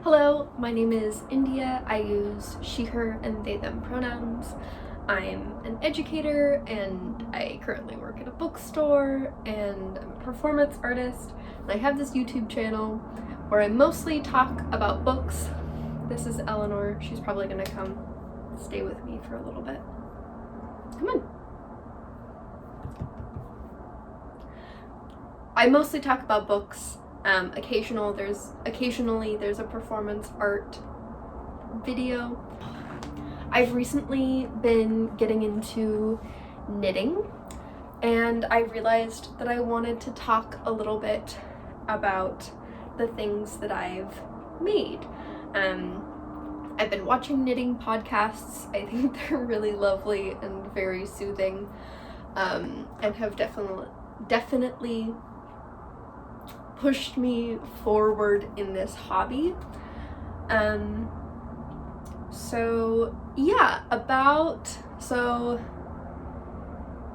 Hello, my name is India. I use she, her, and they, them pronouns. I'm an educator and I currently work at a bookstore and I'm a performance artist. And I have this YouTube channel where I mostly talk about books. This is Eleanor. She's probably gonna come stay with me for a little bit. Come on. I mostly talk about books. Occasionally there's a performance art video. I've recently been getting into knitting and I realized that I wanted to talk a little bit about the things that I've made. I've been watching knitting podcasts. I think they're really lovely and very soothing, and have definitely pushed me forward in this hobby. So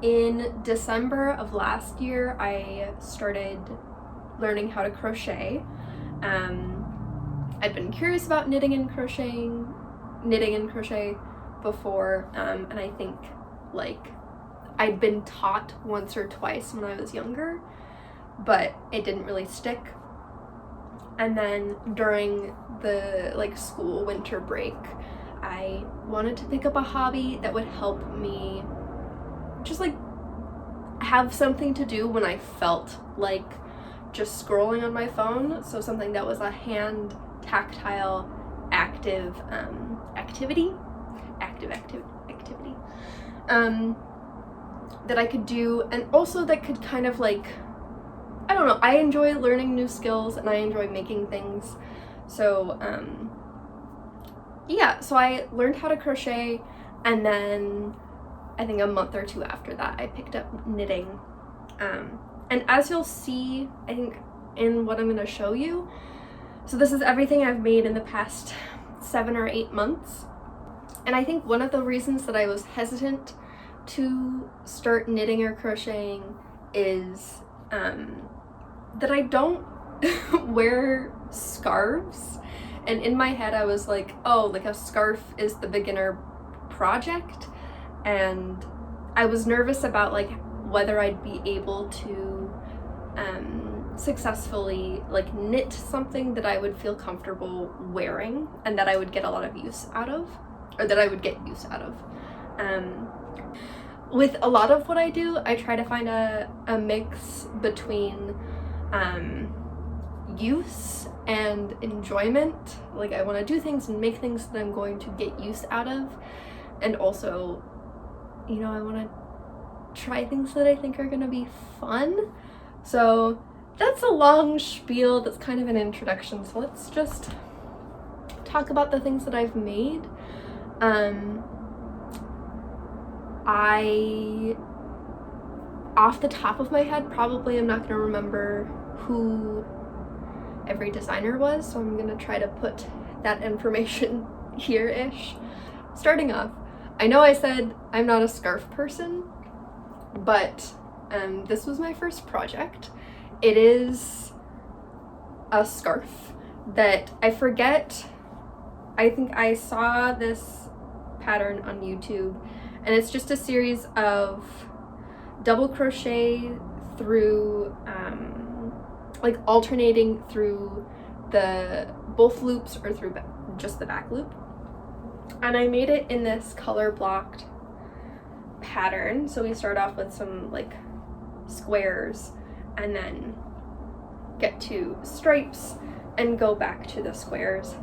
in December of last year I started learning how to crochet. I'd been curious about knitting and crochet before, and I think like I'd been taught once or twice when I was younger, but it didn't really stick. And then during the school winter break, I wanted to pick up a hobby that would help me just have something to do when I felt like just scrolling on my phone. So something that was a hand tactile active activity that I could do, and also that could kind of I don't know, I enjoy learning new skills and I enjoy making things. So so I learned how to crochet, and then I think a month or two after that I picked up knitting. And as you'll see, I think in what I'm going to show you, so this is everything I've made in the past 7 or 8 months. And I think one of the reasons that I was hesitant to start knitting or crocheting is that I don't wear scarves. And in my head I was like, oh, a scarf is the beginner project. And I was nervous about whether I'd be able to successfully knit something that I would feel comfortable wearing and that I would get a lot of use out of, or that I would get use out of. With a lot of what I do, I try to find a mix between use and enjoyment. I want to do things and make things that I'm going to get use out of, and also, I want to try things that I think are going to be fun. So that's a long spiel. That's kind of an introduction. So let's just talk about the things that I've made. I, off the top of my head, probably am not going to remember who every designer was, so I'm going to try to put that information here-ish. Starting off, I know I said I'm not a scarf person, but this was my first project. It is a scarf that I forget. I think I saw this pattern on YouTube, and it's just a series of double crochet through alternating through both loops or through just the back loop. And I made it in this color blocked pattern. So we start off with some squares and then get to stripes and go back to the squares.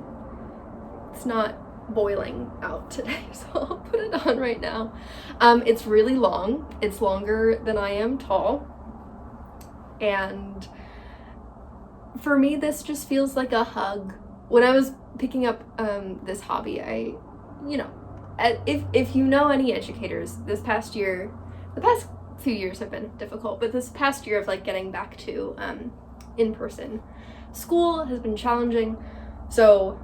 It's not boiling out today, so I'll put it on right now. It's really long. It's longer than I am tall, and for me this just feels like a hug. When I was picking up this hobby, if you know any educators, the past few years have been difficult, but this past year of getting back to in-person school has been challenging. So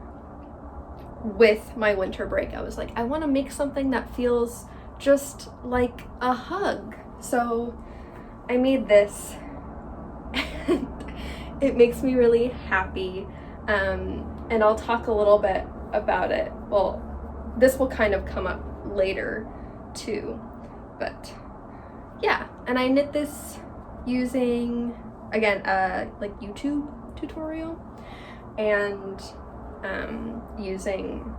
with my winter break, I was I want to make something that feels just like a hug. So I made this and it makes me really happy. and I'll talk a little bit about it. Well, this will kind of come up later too, but yeah. And I knit this using, again, like YouTube tutorial, and using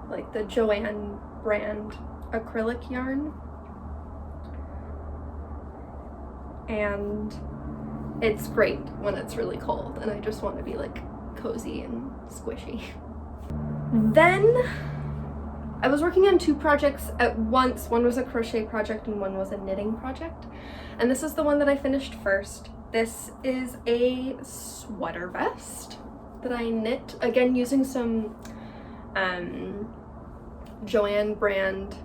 like the Joanne brand acrylic yarn, and it's great when it's really cold and I just want to be like cozy and squishy. Then I was working on 2 projects at once. One was a crochet project and one was a knitting project, and this is the one that I finished first. This is a sweater vest that I knit, again using some Joanne brand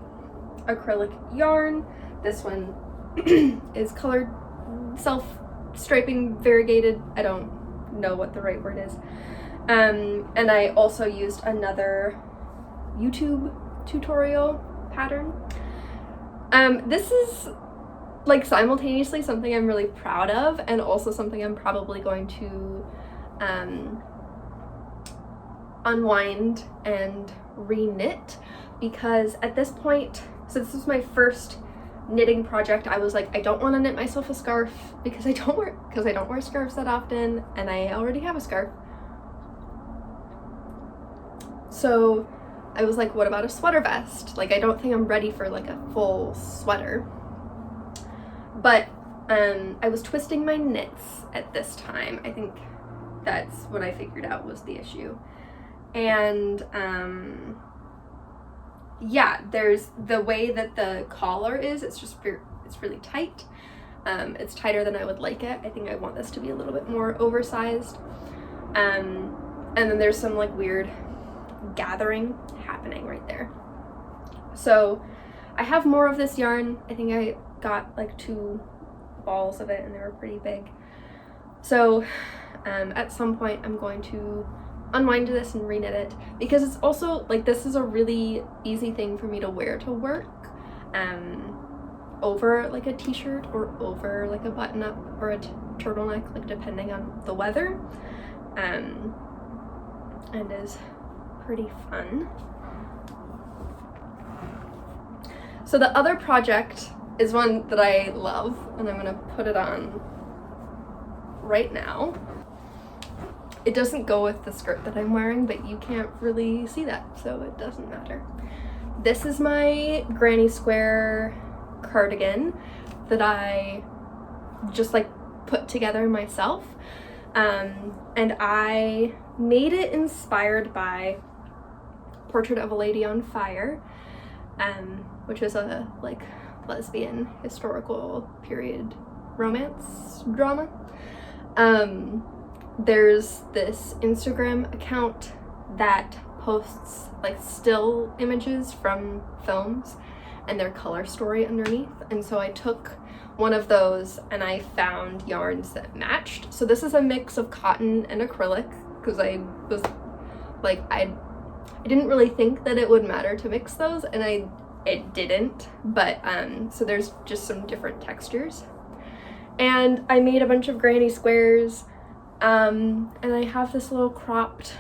acrylic yarn. This one is colored self-striping variegated. I don't know what the right word is. And I also used another YouTube tutorial pattern. This is like simultaneously something I'm really proud of, and also something I'm probably going to unwind and re-knit, because at this point, so this was my first knitting project, I was like, I don't want to knit myself a scarf because I don't wear scarves that often, and I already have a scarf. So I was like, what about a sweater vest? Like, I don't think I'm ready for like a full sweater. But I was twisting my knits at this time. I think that's what I figured out was the issue. And yeah, there's the way that the collar is, it's really tight. It's tighter than I would like it. I think I want this to be a little bit more oversized. And then there's some like weird gathering happening right there. So I have more of this yarn. I think I got like 2 balls of it and they were pretty big. So at some point I'm going to unwind this and reknit it, because it's also like, this is a really easy thing for me to wear to work, over like a t-shirt or over like a button-up or a turtleneck, like depending on the weather, and is pretty fun. So the other project is one that I love, and I'm gonna put it on right now. It doesn't go with the skirt that I'm wearing, but you can't really see that, so it doesn't matter. This is my granny square cardigan that I just like put together myself, and I made it inspired by Portrait of a Lady on Fire, which is a like lesbian historical period romance drama. There's this Instagram account that posts like still images from films and their color story underneath, and so I took one of those and I found yarns that matched. So this is a mix of cotton and acrylic, because I was like, I didn't really think that it would matter to mix those, and it didn't, but so there's just some different textures. And I made a bunch of granny squares, and I have this little cropped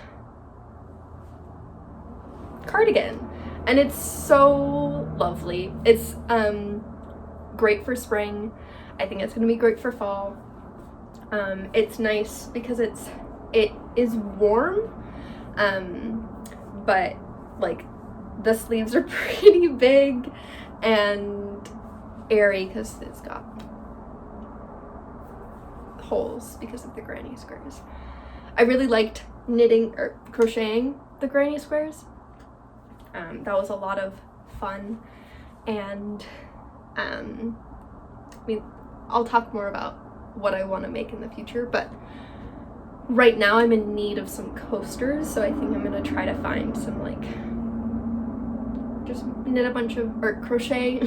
cardigan, and it's so lovely. It's great for spring. I think it's gonna be great for fall. It's nice because it is warm, but like the sleeves are pretty big and airy because it's got holes because of the granny squares. I really liked knitting or crocheting the granny squares. That was a lot of fun, and I mean, I'll talk more about what I want to make in the future, but right now I'm in need of some coasters, so I think I'm gonna try to find some like, just knit a bunch of, or crochet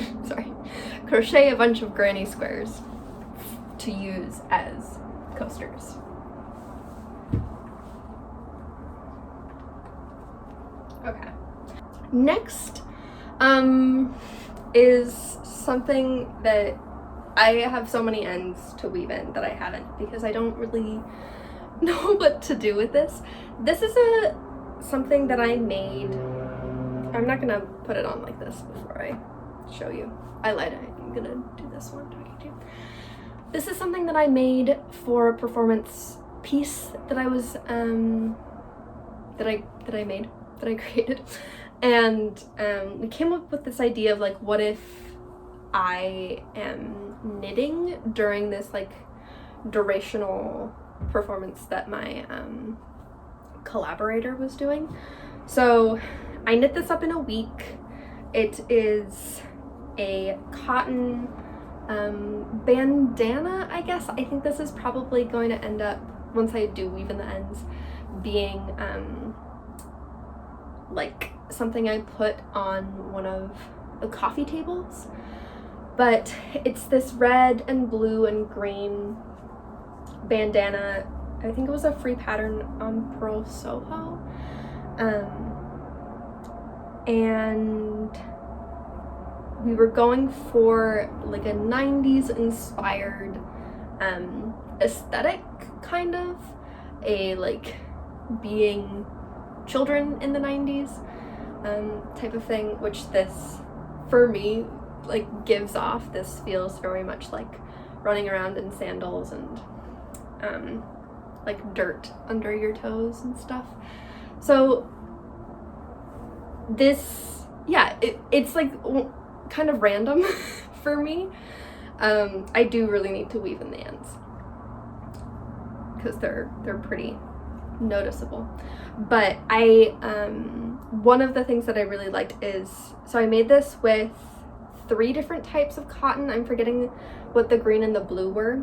a bunch of granny squares to use as coasters. Okay. Next is something that I have so many ends to weave in that I haven't, because I don't really know what to do with this. This is something that I made. I'm not gonna put it on like this before I show you. I lied, I'm gonna do this one talking to you. This is something that I made for a performance piece that I was that I created, and we came up with this idea of like, what if I am knitting during this like durational performance that my collaborator was doing. So I knit this up in a week. It is a cotton bandana, I guess. I think this is probably going to end up, once I do weave in the ends, being like something I put on one of the coffee tables. But it's this red and blue and green bandana. I think it was a free pattern on Pearl Soho. And we were going for like a 90s inspired aesthetic, kind of a like being children in the 90s type of thing, which this for me like gives off. This feels very much like running around in sandals and like dirt under your toes and stuff. So this, yeah, it's like kind of random for me. I do really need to weave in the ends because they're pretty noticeable. But one of the things that I really liked is, so I made this with 3 different types of cotton. I'm forgetting what the green and the blue were,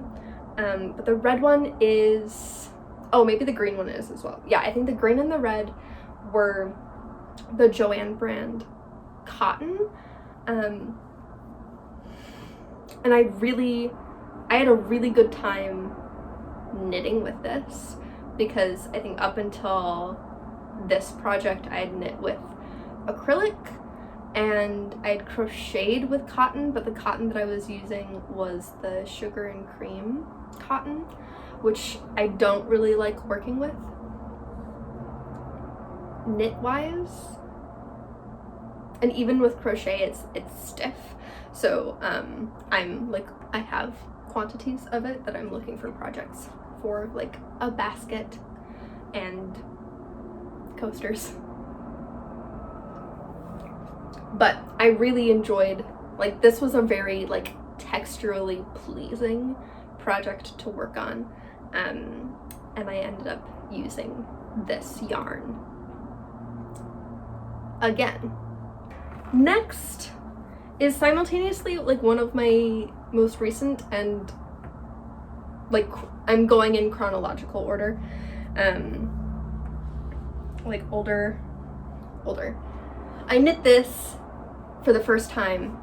but the red one is, oh, maybe the green one is as well. Yeah, I think the green and the red were the Joanne brand cotton. And I had a really good time knitting with this, because I think up until this project I had knit with acrylic and I had crocheted with cotton, but the cotton that I was using was the sugar and cream cotton, which I don't really like working with knit-wise. And even with crochet, it's stiff. So I'm like, I have quantities of it that I'm looking for projects for, like a basket and coasters. But I really enjoyed, like, this was a very like texturally pleasing project to work on, and I ended up using this yarn again. Next is simultaneously like one of my most recent, and like I'm going in chronological order, like older. I knit this for the first time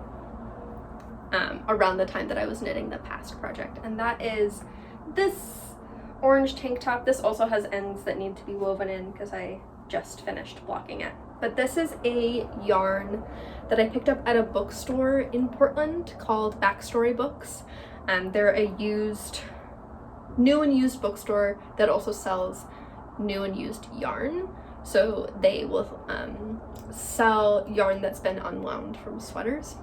around the time that I was knitting the past project, and that is this orange tank top. This also has ends that need to be woven in because I just finished blocking it. But this is a yarn that I picked up at a bookstore in Portland called Backstory Books. They're a new and used bookstore that also sells new and used yarn. So they will sell yarn that's been unwound from sweaters.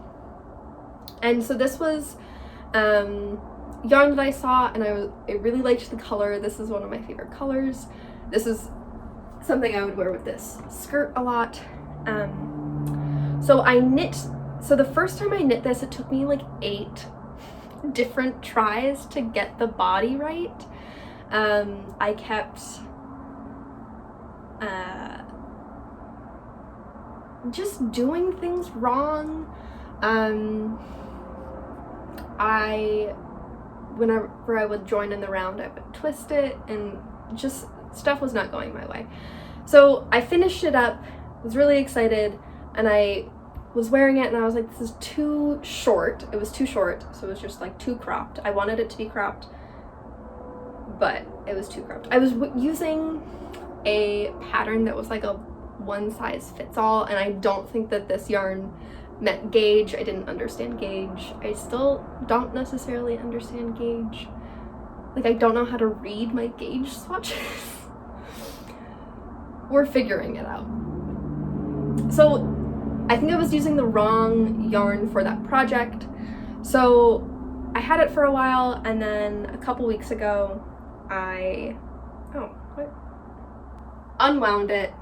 And so this was yarn that I saw, and I really liked the color. This is one of my favorite colors. This is something I would wear with this skirt a lot. So the first time I knit this, it took me like 8 different tries to get the body right. I kept just doing things wrong. Whenever I would join in the round, I would twist it, and just stuff was not going my way. So I finished it up, was really excited, and I was wearing it and I was like, this is too short. It was too short, so it was just like too cropped. I wanted it to be cropped, but it was too cropped. I was using a pattern that was like a one size fits all, and I don't think that this yarn meant gauge. I didn't understand gauge. I still don't necessarily understand gauge. like I don't know how to read my gauge swatches. We're figuring it out. So I think I was using the wrong yarn for that project. So I had it for a while, and then a couple weeks ago I unwound it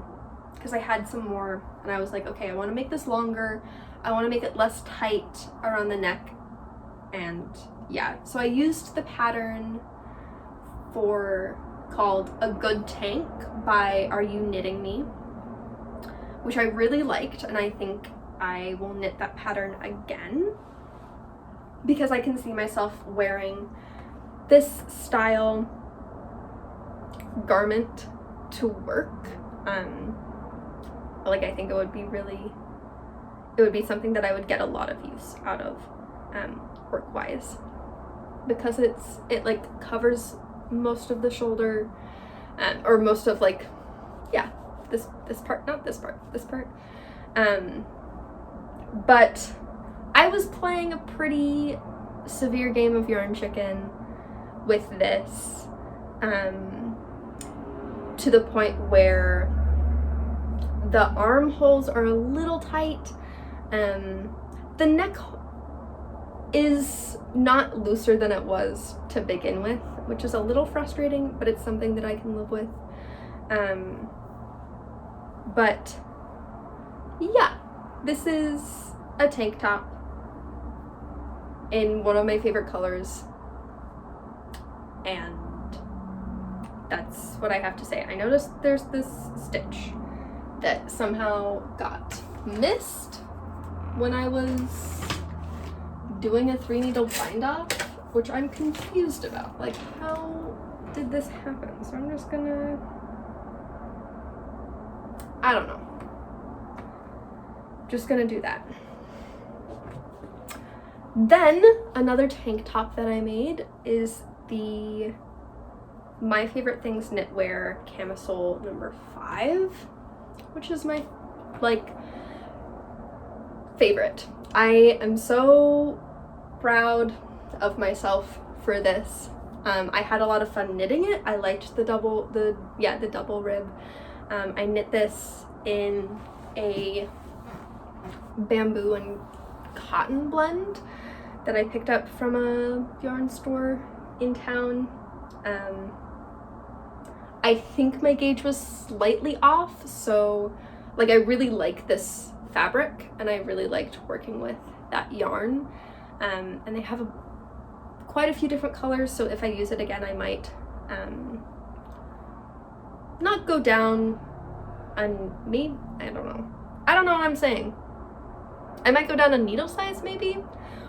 because I had some more, and I was like, okay, I want to make this longer. I want to make it less tight around the neck. And yeah, so I used the pattern called A Good Tank by Are You Knitting Me, which I really liked, and I think I will knit that pattern again because I can see myself wearing this style garment to work. Like, I think it would be something that I would get a lot of use out of work-wise, because it like covers most of the shoulder, or most of, like, yeah, this part, not this part, this part. But I was playing a pretty severe game of yarn chicken with this, to the point where the armholes are a little tight. The neck is not looser than it was to begin with, which is a little frustrating, but it's something that I can live with. But yeah, this is a tank top in one of my favorite colors, and that's what I have to say. I noticed there's this stitch that somehow got missed when I was doing a 3-needle bind off, which I'm confused about. Like, how did this happen? So I'm just gonna, I don't know. Just gonna do that. Then another tank top that I made is the My Favorite Things Knitwear Camisole number 5, which is my, like, favorite. I am so proud of myself for this. I had a lot of fun knitting it. I liked the double rib. I knit this in a bamboo and cotton blend that I picked up from a yarn store in town. I think my gauge was slightly off, so like I really like this fabric and I really liked working with that yarn, and they have quite a few different colors, so if I use it again I might not go down on me, I don't know what I'm saying. I might go down a needle size maybe,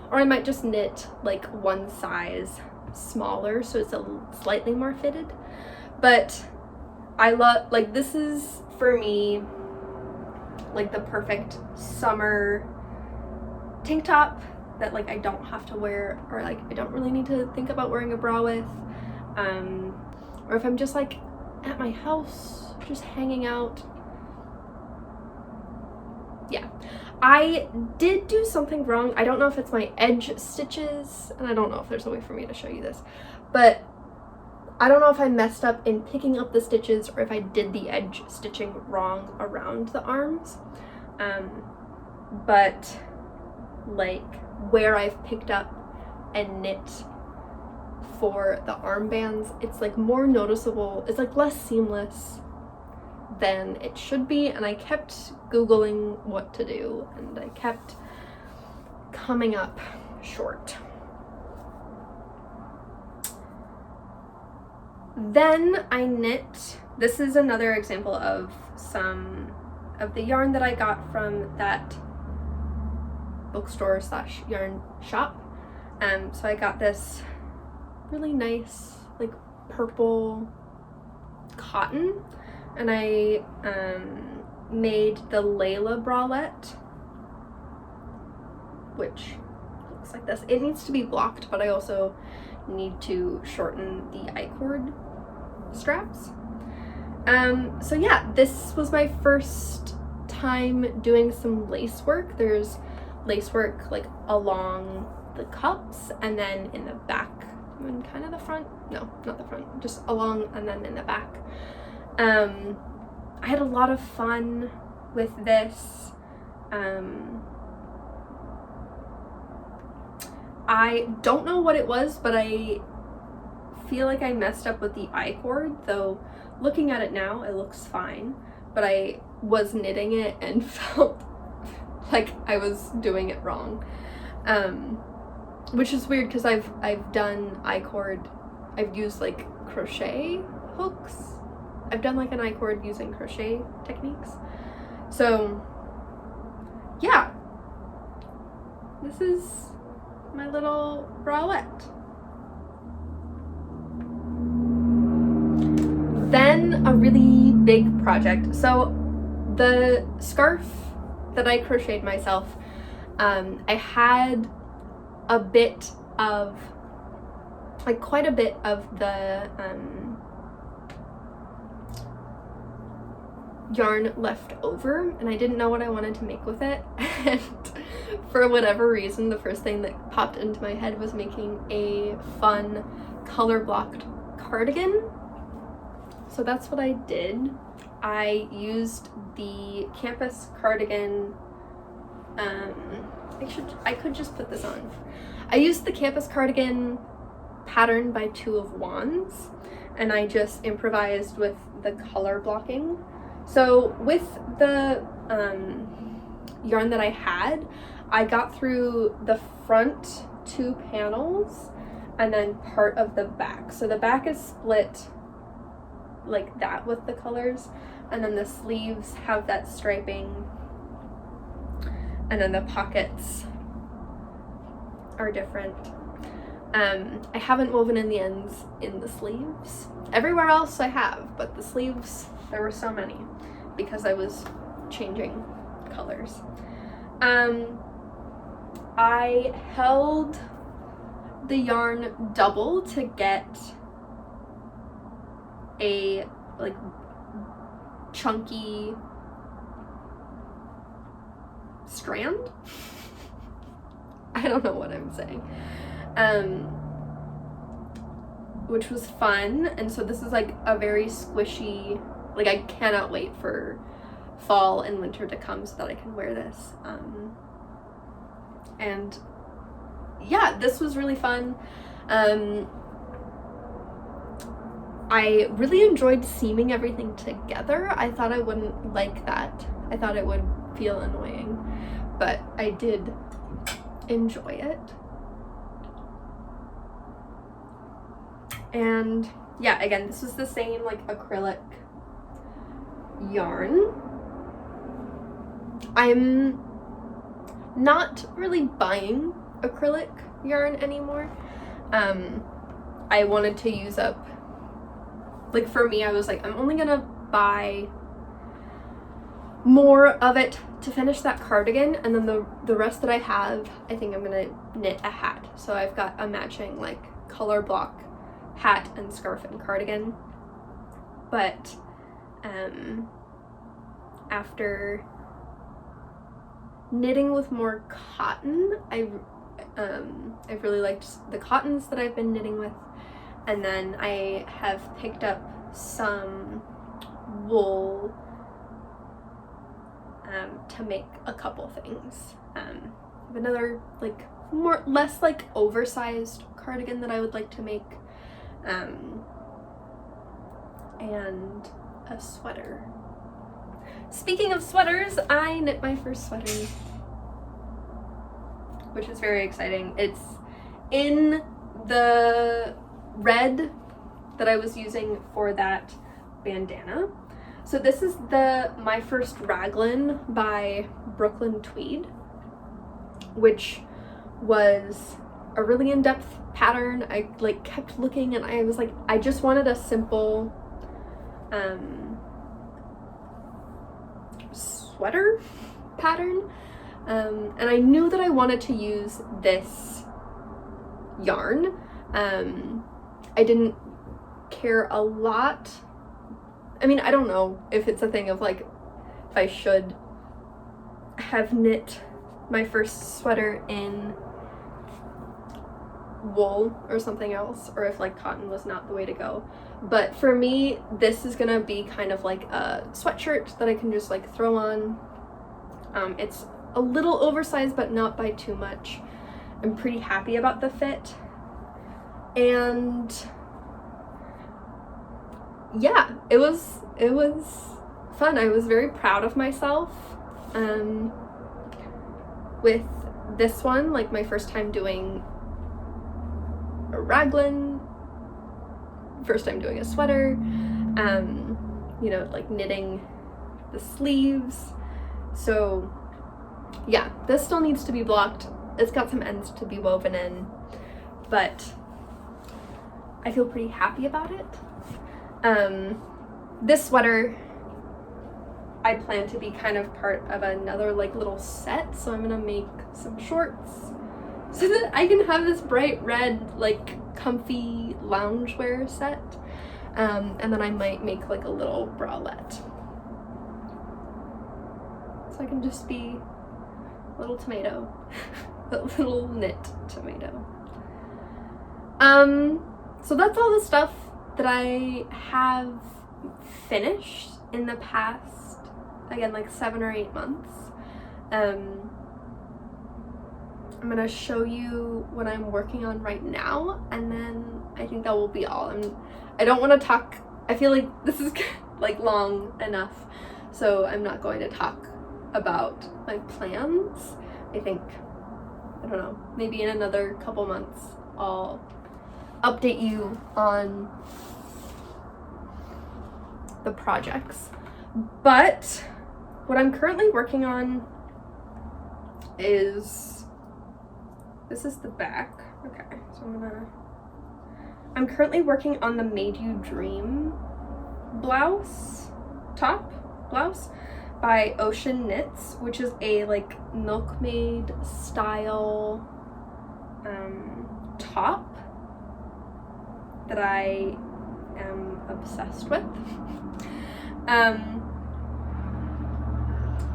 or I might just knit like one size smaller so it's a slightly more fitted. But I love, like, this is for me like the perfect summer tank top that like I don't have to wear, or like I don't really need to think about wearing a bra with, or if I'm just like at my house just hanging out. Yeah, I did do something wrong. I don't know if it's my edge stitches, and I don't know if there's a way for me to show you this, but I don't know if I messed up in picking up the stitches or if I did the edge stitching wrong around the arms. But like where I've picked up and knit for the armbands, it's like more noticeable, it's like less seamless than it should be, and I kept Googling what to do and I kept coming up short. Then I knit, this is another example of some of the yarn that I got from that bookstore / yarn shop. So I got this really nice like purple cotton, and I made the Layla bralette, which looks like this. It needs to be blocked, but I also need to shorten the I-cord straps. So yeah, this was my first time doing some lace work. There's lace work like along the cups and then in the back in kind of the front, no, not the front, just along and then in the back. I had a lot of fun with this. I don't know what it was, but I feel like I messed up with the I-cord, though looking at it now it looks fine, but I was knitting it and felt like I was doing it wrong, which is weird because I've done I-cord, I've used like crochet hooks, I've done like an I-cord using crochet techniques, so yeah, this is my little bralette. Then a really big project. So the scarf that I crocheted myself, I had a bit of, like quite a bit of the yarn left over, and I didn't know what I wanted to make with it, and for whatever reason the first thing that popped into my head was making a fun color blocked cardigan. So that's what I did. I used the campus cardigan, I could just put this on. I used the campus cardigan pattern by 2 of Wands, and I just improvised with the color blocking. So with the yarn that I had, I got through the front 2 panels and then part of the back. So the back is split like that with the colors, and then the sleeves have that striping, and then the pockets are different. I haven't woven in the ends in the sleeves. Everywhere else I have, but the sleeves, there were so many because I was changing colors. I held the yarn double to get a like chunky strand. I don't know what I'm saying. Which was fun, and so this is like a very squishy, like I cannot wait for fall and winter to come so that I can wear this. And yeah, this was really fun. I really enjoyed seaming everything together. I thought I wouldn't like that. I thought it would feel annoying, but I did enjoy it. And yeah, again, this was the same like acrylic yarn. I'm not really buying acrylic yarn anymore. I wanted to use up, like for me, I was like, I'm only gonna buy more of it to finish that cardigan, and then the rest that I have, I think I'm gonna knit a hat. So I've got a matching like color block hat and scarf and cardigan. But after knitting with more cotton, I've really liked the cottons that I've been knitting with, and then I have picked up some wool to make a couple things. Another like less like oversized cardigan that I would like to make, and a sweater. Speaking of sweaters, I knit my first sweater, which is very exciting. It's in the red that I was using for that bandana. So this is My First Raglan by Brooklyn Tweed, which was a really in-depth pattern. I like kept looking and I was like, I just wanted a simple sweater pattern, and I knew that I wanted to use this yarn. I didn't care a lot. I mean, I don't know if it's a thing of like if I should have knit my first sweater in wool or something else, or if like cotton was not the way to go. But for me, this is gonna be kind of like a sweatshirt that I can just like throw on. It's a little oversized, but not by too much. I'm pretty happy about the fit. And yeah, it was fun. I was very proud of myself with this one, like my first time doing a raglan, first time doing a sweater, you know, like knitting the sleeves. So yeah, this still needs to be blocked. It's got some ends to be woven in, but I feel pretty happy about it. This sweater I plan to be kind of part of another like little set, so I'm gonna make some shorts so that I can have this bright red like comfy loungewear set, and then I might make like a little bralette, so I can just be a little tomato, a little knit tomato. So that's all the stuff that I have finished in the past, again, like 7 or 8 months. I'm gonna show you what I'm working on right now, and then I think that will be all. I don't want to talk, I feel like this is like long enough, so I'm not going to talk about my plans. I think, I don't know, maybe in another couple months I'll update you on the projects. But what I'm currently working on is, this is the back. Okay, so I'm currently working on the Made You Dream blouse, top blouse by Ocean Knits, which is a like milkmaid style top that I am obsessed with.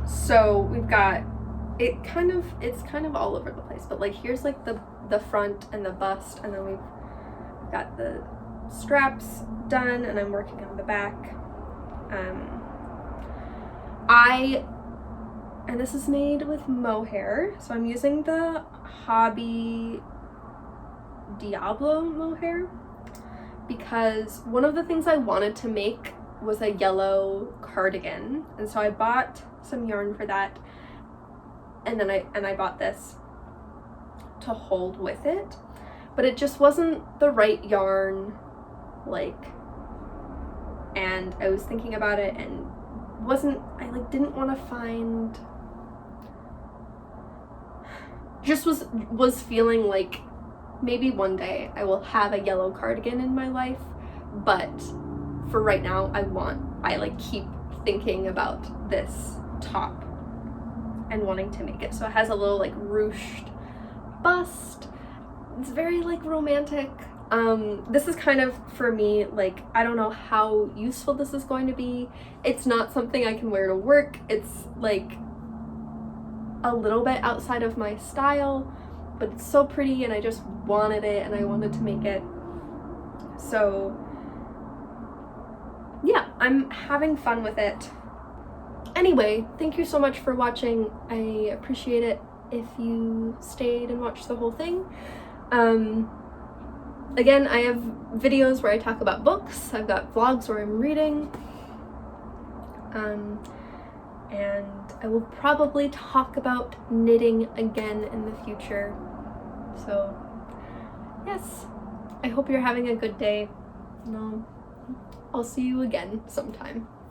So we've got it's kind of all over the place, but like here's like the front and the bust, and then we've got the straps done, and I'm working on the back. And this is made with mohair, so I'm using the Hobby Diablo mohair, because one of the things I wanted to make was a yellow cardigan, and so I bought some yarn for that, and then I bought this to hold with it, but it just wasn't the right yarn, like, and I was thinking about it and I like didn't want to find, just was feeling like maybe one day I will have a yellow cardigan in my life, but for right now I like keep thinking about this top and wanting to make it. So it has a little like ruched bust. It's very like romantic. This is kind of, for me, like, I don't know how useful this is going to be. It's not something I can wear to work. It's like a little bit outside of my style, but it's so pretty and I just wanted it and I wanted to make it. So yeah, I'm having fun with it. Anyway, thank you so much for watching. I appreciate it if you stayed and watched the whole thing. Again, I have videos where I talk about books. I've got vlogs where I'm reading. And I will probably talk about knitting again in the future. So, yes, I hope you're having a good day. And I'll see you again sometime.